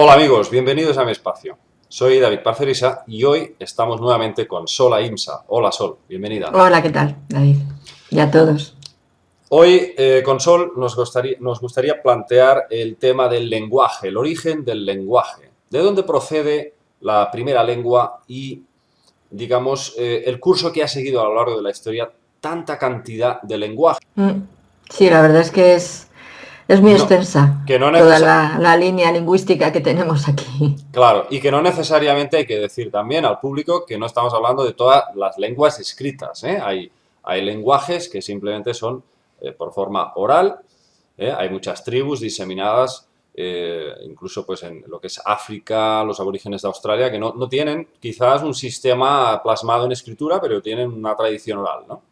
Hola amigos, bienvenidos a mi espacio. Soy David Parcerisa y hoy estamos nuevamente con Sol Aimsa. Hola Sol, bienvenida. Hola, ¿qué tal, David? Y a todos. Hoy con Sol nos gustaría plantear el tema del lenguaje, el origen del lenguaje. ¿De dónde procede la primera lengua y, digamos, el curso que ha seguido a lo largo de la historia tanta cantidad de lenguaje? Mm, Sí, la verdad es que es muy No, extensa que no toda necesa- la línea lingüística que tenemos aquí. Claro, y que no necesariamente hay que decir también al público que no estamos hablando de todas las lenguas escritas, ¿eh? Hay lenguajes que simplemente son por forma oral, ¿eh? Hay muchas tribus diseminadas, incluso pues en lo que es África, los aborígenes de Australia, que no tienen quizás un sistema plasmado en escritura, pero tienen una tradición oral, ¿no?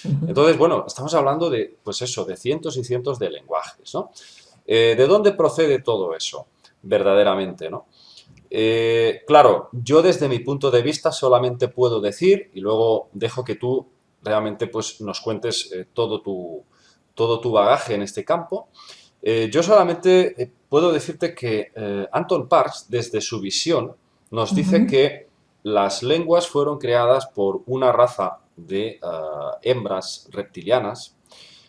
Ujú. Entonces, bueno, estamos hablando de, pues eso, de cientos y cientos de lenguajes, ¿no? ¿De dónde procede todo eso? Verdaderamente, ¿no? Claro, yo desde mi punto de vista solamente puedo decir, y luego dejo que tú realmente pues, nos cuentes todo tu bagaje en este campo. Yo solamente puedo decirte que Anton Parks, desde su visión, nos dice Ujú. que las lenguas fueron creadas por una raza de hembras reptilianas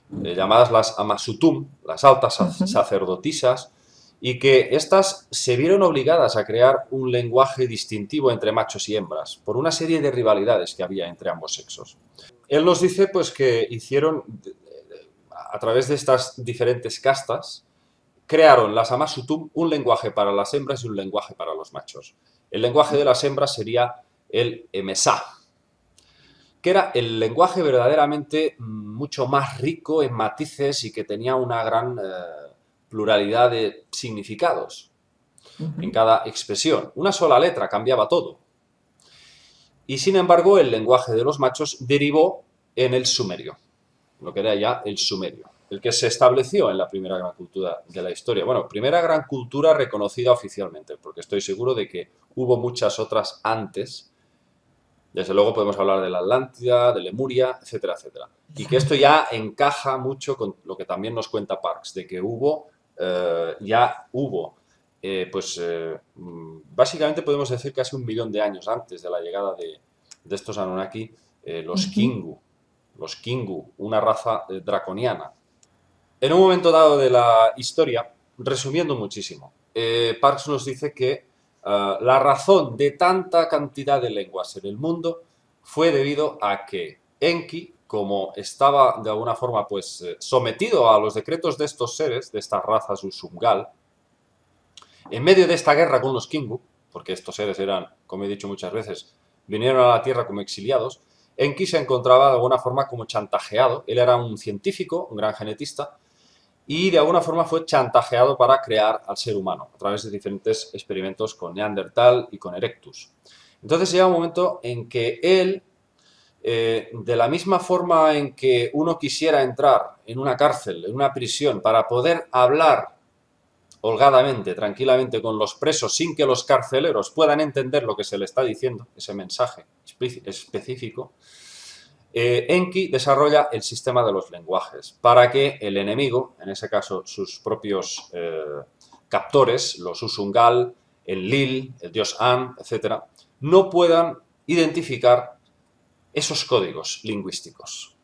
llamadas las Amasutum, las altas Ujú. sacerdotisas, y que éstas se vieron obligadas a crear un lenguaje distintivo entre machos y hembras, por una serie de rivalidades que había entre ambos sexos. Él nos dice pues que hicieron, a través de estas diferentes castas, crearon las Amasutum un lenguaje para las hembras y un lenguaje para los machos. El lenguaje de las hembras sería el Emesá, que era el lenguaje verdaderamente mucho más rico en matices y que tenía una gran pluralidad de significados en Ujú. cada expresión. Una sola letra cambiaba todo. Y sin embargo, el lenguaje de los machos derivó en el sumerio, lo que era ya el sumerio, el que se estableció en la primera gran cultura de la historia. Bueno, primera gran cultura reconocida oficialmente, porque estoy seguro de que hubo muchas otras antes. Desde luego podemos hablar de la Atlántida, de Lemuria, etcétera, etcétera. Y que esto Exacto. ya encaja mucho con lo que también nos cuenta Parks, de que ya hubo, básicamente podemos decir casi 1 millón de años antes de la llegada de estos Anunnaki, Ujú. Los Kingu, una raza draconiana. En un momento dado de la historia, resumiendo muchísimo, Parks nos dice que la razón de tanta cantidad de lenguas en el mundo fue debido a que Enki, como estaba de alguna forma pues sometido a los decretos de estos seres, de estas razas Usungal, en medio de esta guerra con los Kingu, porque estos seres eran, como he dicho muchas veces, vinieron a la Tierra como exiliados, Enki se encontraba de alguna forma como chantajeado. Él era un científico, un gran genetista, y de alguna forma fue chantajeado para crear al ser humano a través de diferentes experimentos con Neandertal y con Erectus. Entonces llega un momento en que él, de la misma forma en que uno quisiera entrar en una cárcel, en una prisión, para poder hablar holgadamente, tranquilamente con los presos sin que los carceleros puedan entender lo que se le está diciendo, ese mensaje específico, Enki desarrolla el sistema de los lenguajes para que el enemigo, en ese caso sus propios captores, los Usungal, el Lil, el dios An, etcétera, no puedan identificar esos códigos lingüísticos.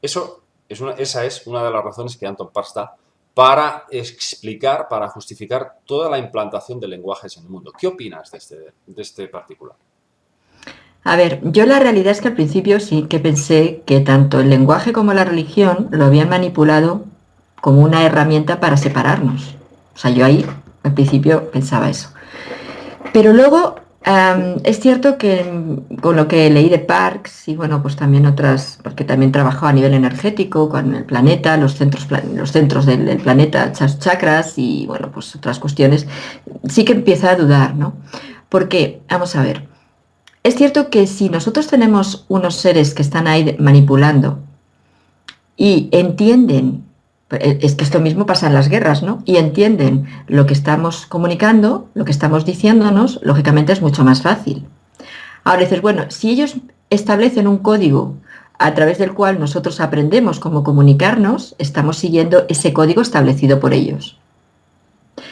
Esa es una de las razones que Anton Parks da para explicar, para justificar toda la implantación de lenguajes en el mundo. ¿Qué opinas de este particular? A ver, yo la realidad es que al principio sí que pensé que tanto el lenguaje como la religión lo habían manipulado como una herramienta para separarnos. O sea, yo ahí al principio pensaba eso. Pero luego es cierto que con lo que leí de Parks y bueno, pues también otras, porque también trabajó a nivel energético con el planeta, los centros del planeta, chakras y bueno, pues otras cuestiones, sí que empieza a dudar, ¿no? Porque, vamos a ver, es cierto que si nosotros tenemos unos seres que están ahí manipulando y entienden, es que esto mismo pasa en las guerras, ¿no? Y entienden lo que estamos comunicando, lo que estamos diciéndonos, lógicamente es mucho más fácil. Ahora dices, bueno, si ellos establecen un código a través del cual nosotros aprendemos cómo comunicarnos, estamos siguiendo ese código establecido por ellos.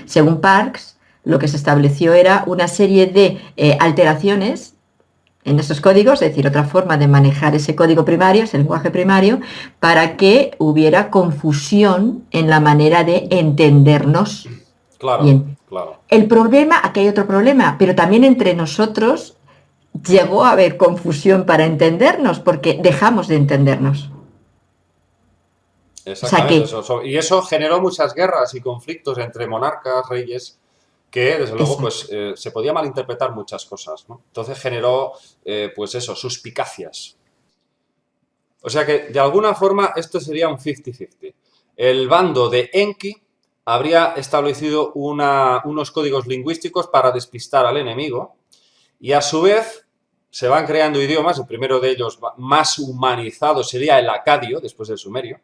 Según Parks, lo que se estableció era una serie de alteraciones en esos códigos, es decir, otra forma de manejar ese código primario, ese lenguaje primario, para que hubiera confusión en la manera de entendernos. Claro, Bien, claro. el problema, aquí hay otro problema, pero también entre nosotros llegó a haber confusión para entendernos, porque dejamos de entendernos. O sea que, Exactamente. Y eso generó muchas guerras y conflictos entre monarcas, reyes, que desde luego pues exacto, se podía malinterpretar muchas cosas, ¿no? Entonces generó pues eso, suspicacias. O sea que de alguna forma esto sería un 50-50. El bando de Enki habría establecido unos códigos lingüísticos para despistar al enemigo y a su vez se van creando idiomas. El primero de ellos más humanizado sería el acadio, después del sumerio,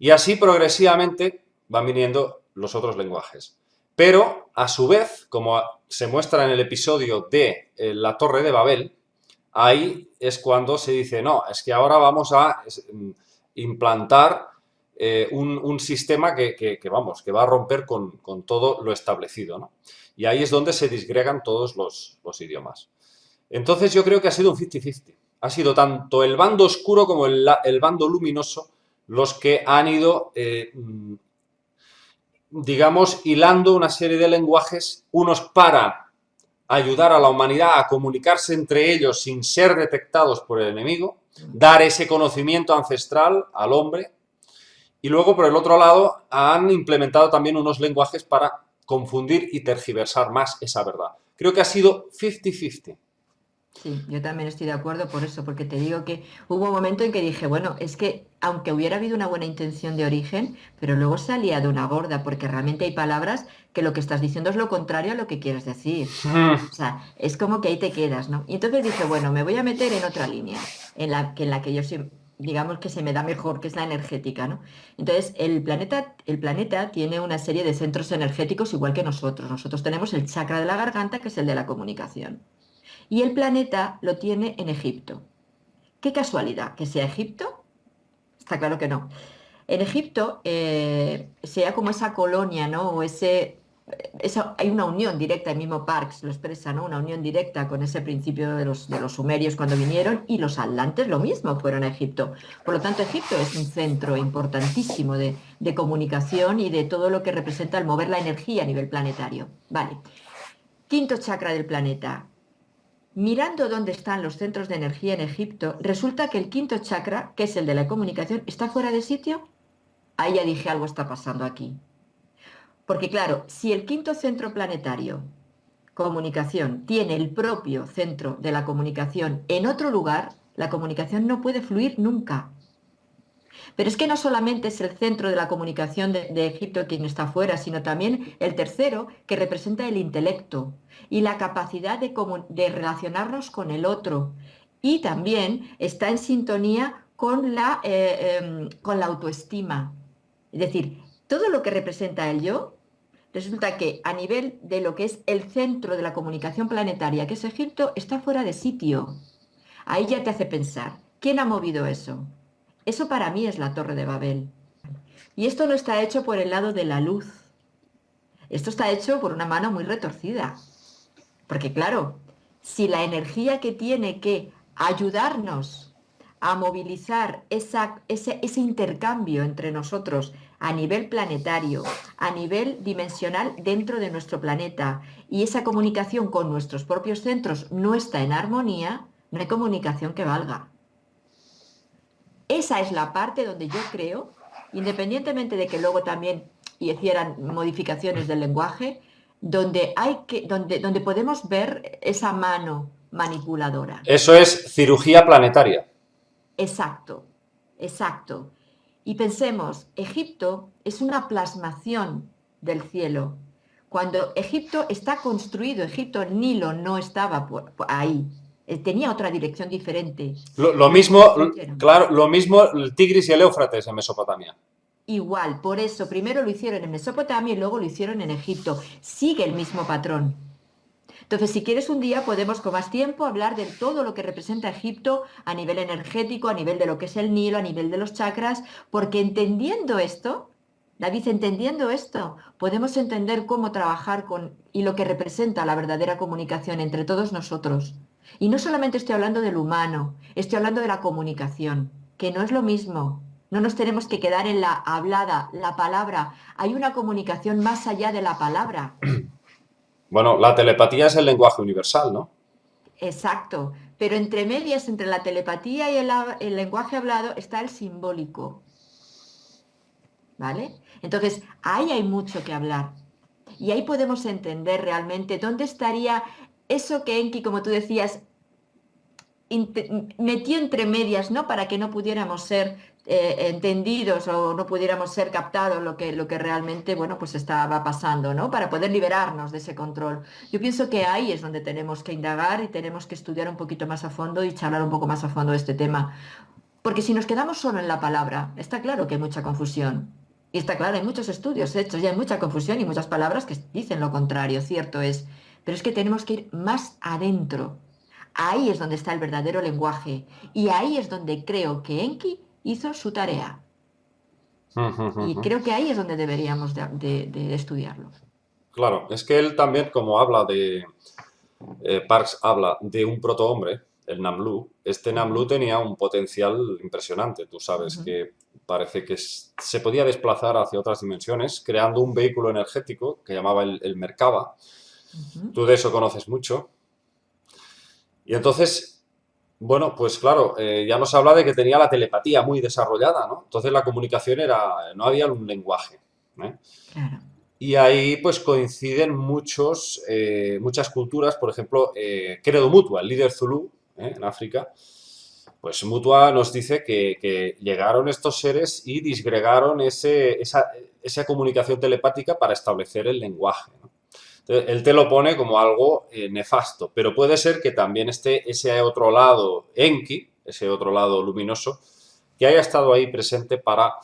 y así progresivamente van viniendo los otros lenguajes. Pero, a su vez, como se muestra en el episodio de la Torre de Babel, ahí es cuando se dice, no, es que ahora vamos a implantar un sistema vamos, que va a romper con todo lo establecido, ¿no? Y ahí es donde se disgregan todos los idiomas. Entonces yo creo que ha sido un 50-50. Ha sido tanto el bando oscuro como el bando luminoso los que han ido, digamos, hilando una serie de lenguajes, unos para ayudar a la humanidad a comunicarse entre ellos sin ser detectados por el enemigo, dar ese conocimiento ancestral al hombre, y luego, por el otro lado, han implementado también unos lenguajes para confundir y tergiversar más esa verdad. Creo que ha sido 50-50. sí, yo también estoy de acuerdo por eso, porque te digo que hubo un momento en que dije, bueno, es que aunque hubiera habido una buena intención de origen, pero luego salía de una gorda, porque realmente hay palabras que lo que estás diciendo es lo contrario a lo que quieres decir. O sea, es como que ahí te quedas, ¿no? Y entonces dije, bueno, me voy a meter en otra línea, en la que yo sí, digamos que se me da mejor, que es la energética, ¿no? Entonces, el planeta tiene una serie de centros energéticos igual que nosotros. Nosotros tenemos el chakra de la garganta, que es el de la comunicación. Y el planeta lo tiene en Egipto. Qué casualidad que sea Egipto. Está claro que no. En Egipto sea como esa colonia, ¿no? Hay una unión directa, el mismo Parks lo expresa, ¿no? Una unión directa con ese principio de los sumerios cuando vinieron, y los atlantes lo mismo fueron a Egipto. Por lo tanto, Egipto es un centro importantísimo de comunicación y de todo lo que representa el mover la energía a nivel planetario. Vale. Quinto chakra del planeta. Mirando dónde están los centros de energía en Egipto, resulta que el quinto chakra, que es el de la comunicación, está fuera de sitio. Ahí ya dije, algo está pasando aquí. Porque claro, si el quinto centro planetario, comunicación, tiene el propio centro de la comunicación en otro lugar, la comunicación no puede fluir nunca. Pero es que no solamente es el centro de la comunicación de Egipto quien está fuera, sino también el tercero, que representa el intelecto y la capacidad de relacionarnos con el otro. Y también está en sintonía con la autoestima. Es decir, todo lo que representa el yo, resulta que a nivel de lo que es el centro de la comunicación planetaria, que es Egipto, está fuera de sitio. Ahí ya te hace pensar, ¿quién ha movido eso? Eso para mí es la Torre de Babel. Y esto no está hecho por el lado de la luz. Esto está hecho por una mano muy retorcida. Porque claro, si la energía que tiene que ayudarnos a movilizar ese intercambio entre nosotros a nivel planetario, a nivel dimensional dentro de nuestro planeta, y esa comunicación con nuestros propios centros no está en armonía, no hay comunicación que valga. Esa es la parte donde yo creo, independientemente de que luego también hicieran modificaciones del lenguaje, donde podemos ver esa mano manipuladora. Eso es cirugía planetaria. Exacto, exacto. Y pensemos, Egipto es una plasmación del cielo. Cuando Egipto está construido, Egipto, el Nilo no estaba ahí. Tenía otra dirección diferente. Lo Lo mismo, construyeron. claro, lo mismo el Tigris y el Éufrates en Mesopotamia. Igual, por eso, primero lo hicieron en Mesopotamia y luego lo hicieron en Egipto. Sigue el mismo patrón. Entonces, si quieres un día podemos con más tiempo hablar de todo lo que representa Egipto a nivel energético, a nivel de lo que es el Nilo, a nivel de los chakras, porque entendiendo esto, David, entendiendo esto, podemos entender cómo trabajar con y lo que representa la verdadera comunicación entre todos nosotros. Y no solamente estoy hablando del humano, estoy hablando de la comunicación, que no es lo mismo. No nos tenemos que quedar en la hablada, la palabra. Hay una comunicación más allá de la palabra. Bueno, la telepatía es el lenguaje universal, ¿no? Exacto. Pero entre medias, entre la telepatía y el lenguaje hablado, está el simbólico. ¿Vale? Entonces, ahí hay mucho que hablar. Y ahí podemos entender realmente dónde estaría eso que Enki, como tú decías, metió entre medias, ¿no? Para que no pudiéramos ser entendidos o no pudiéramos ser captados lo que realmente, bueno, pues estaba pasando, ¿no? Para poder liberarnos de ese control. Yo pienso que ahí es donde tenemos que indagar y tenemos que estudiar un poquito más a fondo y charlar un poco más a fondo de este tema. Porque si nos quedamos solo en la palabra, está claro que hay mucha confusión. Y está claro, hay muchos estudios hechos y hay mucha confusión y muchas palabras que dicen lo contrario, cierto es. Pero es que tenemos que ir más adentro. Ahí es donde está el verdadero lenguaje. Y ahí es donde creo que Enki hizo su tarea. Y creo que ahí es donde deberíamos de estudiarlo. Claro, es que él también, como habla de, Parks habla de un protohombre, el Namlu. Este Namlu Ujú, tenía un potencial impresionante. Tú sabes ujú, que parece que se podía desplazar hacia otras dimensiones, creando un vehículo energético que llamaba el Merkaba. ujú. Tú de eso conoces mucho. Y entonces, bueno, pues claro, ya nos habla de que tenía la telepatía muy desarrollada, ¿no? Entonces la comunicación era, no había un lenguaje, ¿eh? Claro. Y ahí pues coinciden muchas culturas, por ejemplo, Credo Mutua, el líder Zulú, en África, pues Mutua nos dice que llegaron estos seres y disgregaron esa comunicación telepática para establecer el lenguaje, ¿no? Entonces, él te lo pone como algo nefasto, pero puede ser que también esté ese otro lado Enki, ese otro lado luminoso, que haya estado ahí presente para,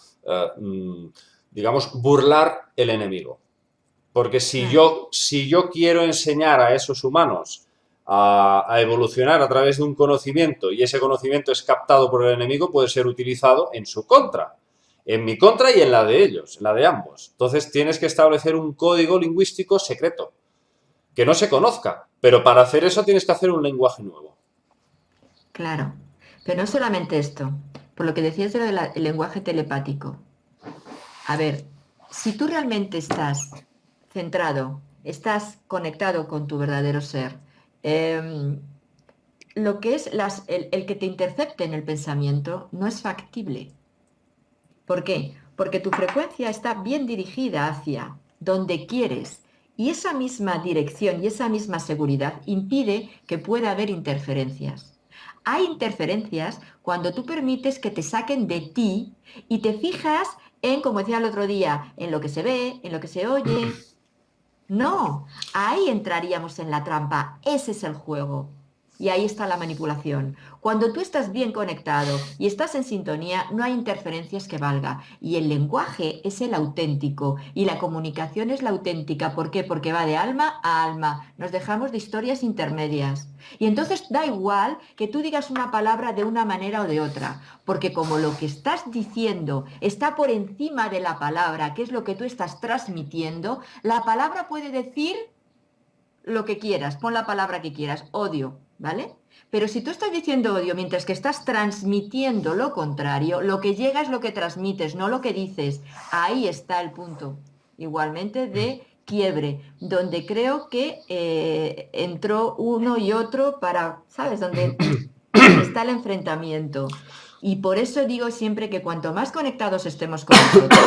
digamos, burlar el enemigo. Porque Claro. si yo quiero enseñar a esos humanos a evolucionar a través de un conocimiento y ese conocimiento es captado por el enemigo, puede ser utilizado en su contra, en mi contra y en la de ellos, en la de ambos. Entonces tienes que establecer un código lingüístico secreto, que no se conozca, pero para hacer eso tienes que hacer un lenguaje nuevo. Claro, pero no solamente esto, por lo que decías del lenguaje telepático. A ver, si tú realmente estás centrado, estás conectado con tu verdadero ser, em, lo que es el que te intercepte en el pensamiento no es factible. ¿Por qué? Porque tu frecuencia está bien dirigida hacia donde quieres y esa misma dirección y esa misma seguridad impide que pueda haber interferencias. Hay interferencias cuando tú permites que te saquen de ti y te fijas en, como decía el otro día, en lo que se ve, en lo que se oye. No, ahí entraríamos en la trampa. Ese es el juego. Y ahí está la manipulación. Cuando tú estás bien conectado y estás en sintonía, no hay interferencias que valga. Y el lenguaje es el auténtico y la comunicación es la auténtica. ¿Por qué? Porque va de alma a alma. Nos dejamos de historias intermedias. Y entonces da igual que tú digas una palabra de una manera o de otra, porque como lo que estás diciendo está por encima de la palabra, que es lo que tú estás transmitiendo, la palabra puede decir lo que quieras, pon la palabra que quieras, odio, ¿vale? Pero si tú estás diciendo odio mientras que estás transmitiendo lo contrario, lo que llega es lo que transmites, no lo que dices. Ahí está el punto. Igualmente de quiebre, donde creo que entró uno y otro para, ¿sabes? Donde está el enfrentamiento. Y por eso digo siempre que cuanto más conectados estemos con nosotros,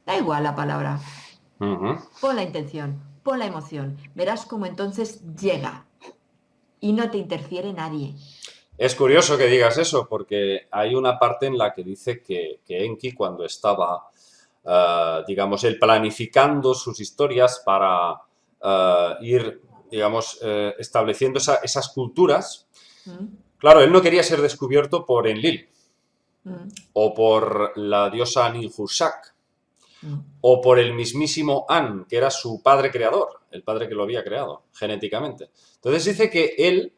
da igual la palabra, Uh -huh. pon la intención, pon la emoción, verás cómo entonces llega y no te interfiere nadie. Es curioso que digas eso, porque hay una parte en la que dice que Enki, cuando estaba, digamos, él planificando sus historias para ir, digamos, estableciendo esas culturas, ¿Mm? claro, él no quería ser descubierto por Enlil ¿Mm? o por la diosa Ninhursag ¿Mm? o por el mismísimo An, que era su padre creador, el padre que lo había creado genéticamente. Entonces dice que él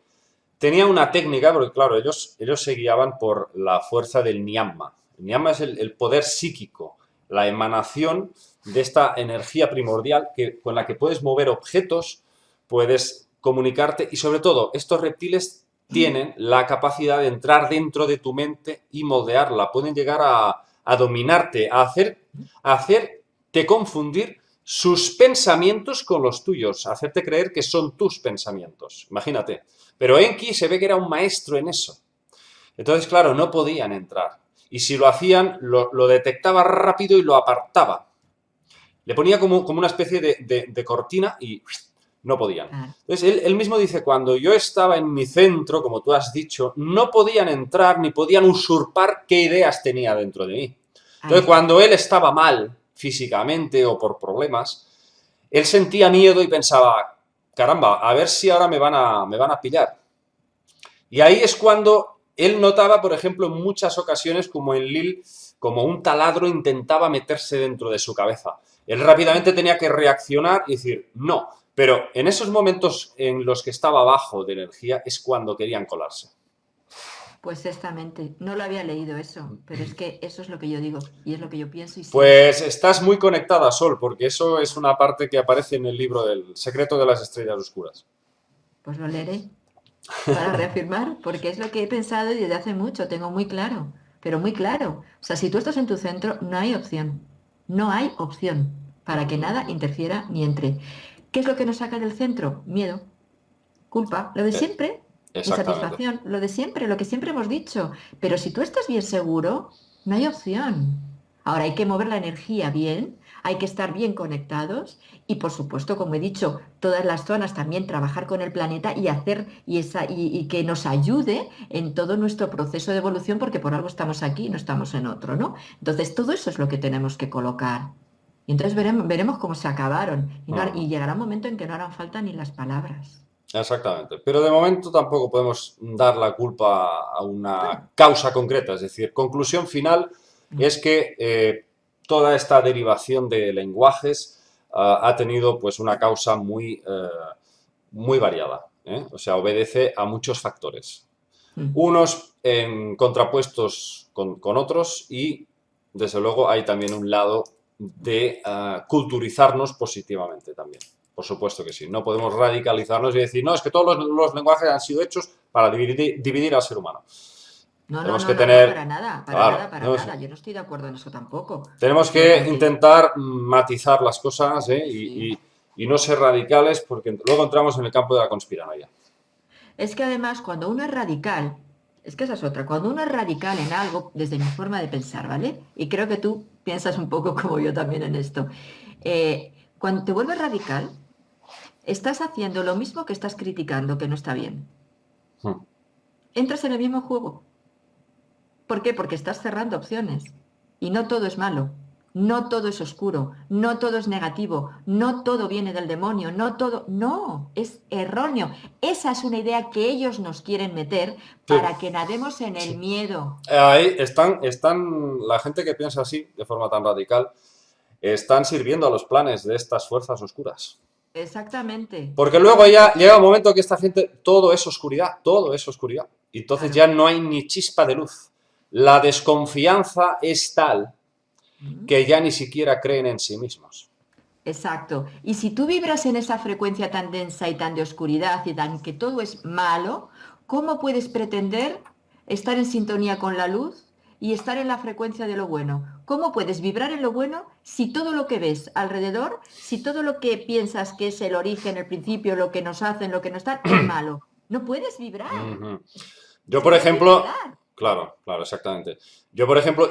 tenía una técnica, porque claro, ellos se guiaban por la fuerza del Nyamma. El Nyamma es el poder psíquico, la emanación de esta energía primordial con la que puedes mover objetos, puedes comunicarte y sobre todo estos reptiles tienen la capacidad de entrar dentro de tu mente y moldearla, pueden llegar a dominarte, a hacerte confundir sus pensamientos con los tuyos, a hacerte creer que son tus pensamientos, imagínate. Pero Enki se ve que era un maestro en eso. Entonces, claro, no podían entrar. Y si lo hacían, lo detectaba rápido y lo apartaba. Le ponía como una especie de cortina y no podían. Claro. Entonces, él mismo dice, cuando yo estaba en mi centro, como tú has dicho, no podían entrar ni podían usurpar qué ideas tenía dentro de mí. Ahí Entonces, está. cuando él estaba mal físicamente o por problemas, él sentía miedo y pensaba, caramba, a ver si ahora me van a pillar. Y ahí es cuando él notaba, por ejemplo, en muchas ocasiones como en Lil, como un taladro intentaba meterse dentro de su cabeza. Él rápidamente tenía que reaccionar y decir, no. Pero en esos momentos en los que estaba bajo de energía es cuando querían colarse. Pues exactamente. No lo había leído eso, pero es que eso es lo que yo digo y es lo que yo pienso y siento. Pues estás muy conectada, Sol, porque eso es una parte que aparece en el libro del Secreto de las Estrellas Oscuras. Pues lo leeré para reafirmar, porque es lo que he pensado desde hace mucho, tengo muy claro, pero muy claro. O sea, si tú estás en tu centro, no hay opción. No hay opción para que nada interfiera ni entre. ¿Qué es lo que nos saca del centro? Miedo, culpa, lo de Eh, siempre, Exactamente. insatisfacción, lo de siempre, lo que siempre hemos dicho. Pero si tú estás bien seguro, no hay opción. Ahora hay que mover la energía bien, hay que estar bien conectados y por supuesto, como he dicho, todas las zonas también trabajar con el planeta y hacer y que nos ayude en todo nuestro proceso de evolución, porque por algo estamos aquí, no estamos en otro, ¿no? Entonces todo eso es lo que tenemos que colocar. Y entonces veremos cómo se acabaron. Y Ujú. llegará un momento en que no harán falta ni las palabras. Exactamente. Pero de momento tampoco podemos dar la culpa a una Bueno, causa concreta. Es decir, conclusión final no. es que toda esta derivación de lenguajes ha tenido pues una causa muy variada. ¿Eh? O sea, obedece a muchos factores. Mm. Unos contrapuestos con otros y, desde luego, hay también un lado de culturizarnos positivamente también. Por supuesto que sí. No podemos radicalizarnos y decir, no, es que todos los lenguajes han sido hechos para dividir al ser humano. No, no, Tenemos no, que no, no, para tener, nada, para claro, nada, para nada. Yo no estoy de acuerdo en eso tampoco. tenemos Porque que intentar matizar las cosas sí. y no ser radicales porque luego entramos en el campo de la conspiranoia. Es que además cuando uno es radical, es que esa es otra, cuando uno es radical en algo, desde mi forma de pensar, ¿vale? Y creo que tú piensas un poco como yo también en esto. Cuando te vuelves radical, estás haciendo lo mismo que estás criticando, que no está bien. Hmm. Entras en el mismo juego. ¿Por qué? Porque estás cerrando opciones. Y no todo es malo, no todo es oscuro, no todo es negativo, no todo viene del demonio, no todo... No, es erróneo. Esa es una idea que ellos nos quieren meter Sí, para que nademos en el miedo. ahí están la gente que piensa así, de forma tan radical, están sirviendo a los planes de estas fuerzas oscuras. Exactamente, Porque luego ya exactamente. llega un momento que esta gente, todo es oscuridad, todo es oscuridad. Y entonces Claro. ya no hay ni chispa de luz. La desconfianza es tal Mm. que ya ni siquiera creen en sí mismos. Exacto. Y si tú vibras en esa frecuencia tan densa y tan de oscuridad y tan que todo es malo, ¿cómo puedes pretender estar en sintonía con la luz y estar en la frecuencia de lo bueno? ¿Cómo puedes vibrar en lo bueno si todo lo que ves alrededor, si todo lo que piensas que es el origen, el principio, lo que nos hacen, lo que nos están, es malo? No puedes vibrar. Ujú. Yo, Se por te hace ejemplo, volar. claro, claro, exactamente. Yo, por ejemplo,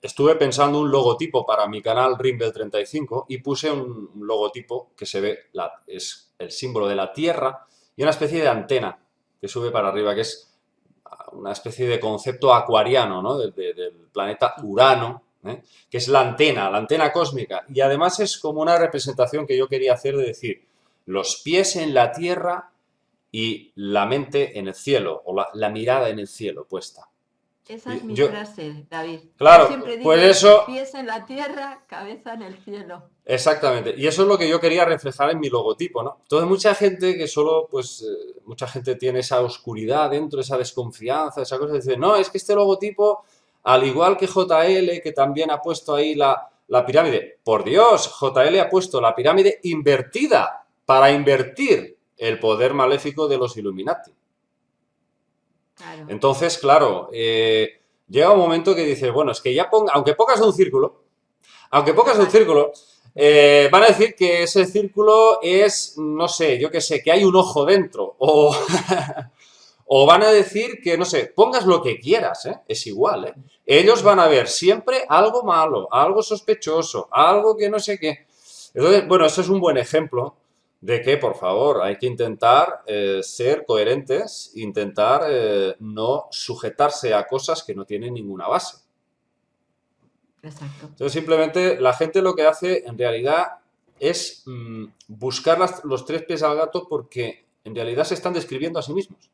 estuve pensando un logotipo para mi canal Rimbel 35 y puse un logotipo que se ve, es el símbolo de la Tierra y una especie de antena que sube para arriba, que es una especie de concepto acuariano, ¿no? Del planeta Sí. Urano, ¿eh? Que es la antena cósmica. Y además es como una representación que yo quería hacer de decir, los pies en la Tierra y la mente en el cielo, o la mirada en el cielo puesta. Esa es Y mi yo, frase, David. Yo claro, siempre pues digo, eso, pies en la tierra, cabeza en el cielo. exactamente. Y eso es lo que yo quería reflejar en mi logotipo, ¿no? Entonces, mucha gente que solo, pues, mucha gente tiene esa oscuridad dentro, esa desconfianza, esa cosa, dice, no, es que este logotipo, al igual que JL, que también ha puesto ahí la pirámide. Por Dios, JL ha puesto la pirámide invertida para invertir el poder maléfico de los Illuminati. Claro. Entonces, claro, llega un momento que dices, bueno, es que ya aunque pongas un círculo, van a decir que ese círculo es, no sé, yo qué sé, que hay un ojo dentro. O, o van a decir que, no sé, pongas lo que quieras, ¿eh? Es igual, ¿eh? Ellos van a ver siempre algo malo, algo sospechoso, algo que no sé qué. Entonces, bueno, eso es un buen ejemplo de que, por favor, hay que intentar ser coherentes, intentar no sujetarse a cosas que no tienen ninguna base. Exacto. Entonces, simplemente la gente lo que hace en realidad es buscar los tres pies al gato porque en realidad se están describiendo a sí mismos.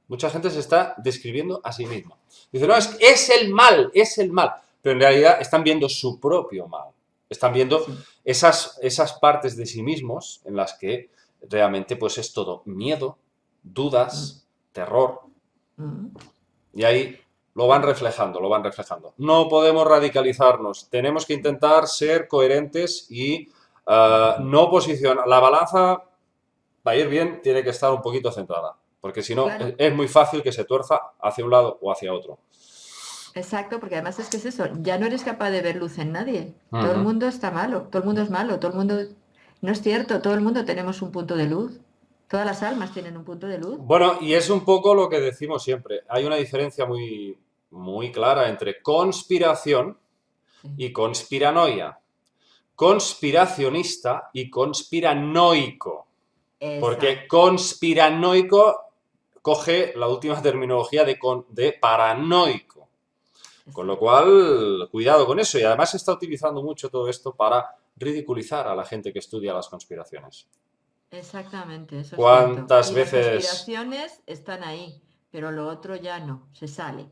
Mucha gente se está describiendo a sí misma. Dice, no, es el mal, es el mal. Pero en realidad están viendo su propio mal. Están viendo Sí. esas partes de sí mismos en las que realmente pues es todo miedo, dudas, terror. Mm. Y ahí lo van reflejando, lo van reflejando. No podemos radicalizarnos, tenemos que intentar ser coherentes y no posicionar. La balanza va a ir bien, tiene que estar un poquito centrada, porque si no Claro, es muy fácil que se tuerza hacia un lado o hacia otro. exacto, porque además es que es eso, ya no eres capaz de ver luz en nadie. Todo el Ujú. mundo está malo, todo el mundo es malo, todo el mundo... No es cierto, todo el mundo tenemos un punto de luz. Todas las almas tienen un punto de luz. Bueno, y es un poco lo que decimos siempre. Hay una diferencia muy, muy clara entre conspiración Sí. y conspiranoia. Conspiracionista y conspiranoico. Porque Exacto, conspiranoico coge la última terminología de paranoico. Con lo exacto. cual, cuidado con eso. Y además se está utilizando mucho todo esto para ridiculizar a la gente que estudia las conspiraciones. Exactamente, eso es cierto. ¿Cuántas Y las veces conspiraciones están ahí, pero lo otro ya no, se sale.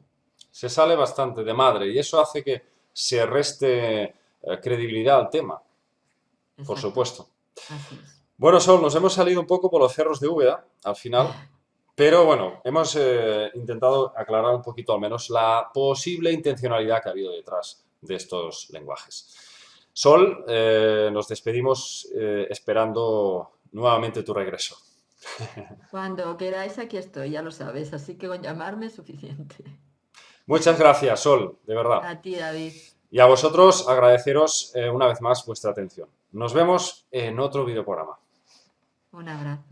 se sale bastante de madre? Y eso hace que se reste credibilidad al tema, por Exacto, supuesto. así es. Bueno, Sol, nos hemos salido un poco por los cerros de Úbeda al final, pero bueno, hemos intentado aclarar un poquito al menos la posible intencionalidad que ha habido detrás de estos lenguajes. Sol, nos despedimos esperando nuevamente tu regreso. Cuando queráis, aquí estoy, ya lo sabes, así que con llamarme es suficiente. Muchas gracias, Sol, de verdad. A ti, David, Y a vosotros agradeceros una vez más vuestra atención. Nos vemos en otro videoprograma. un abrazo.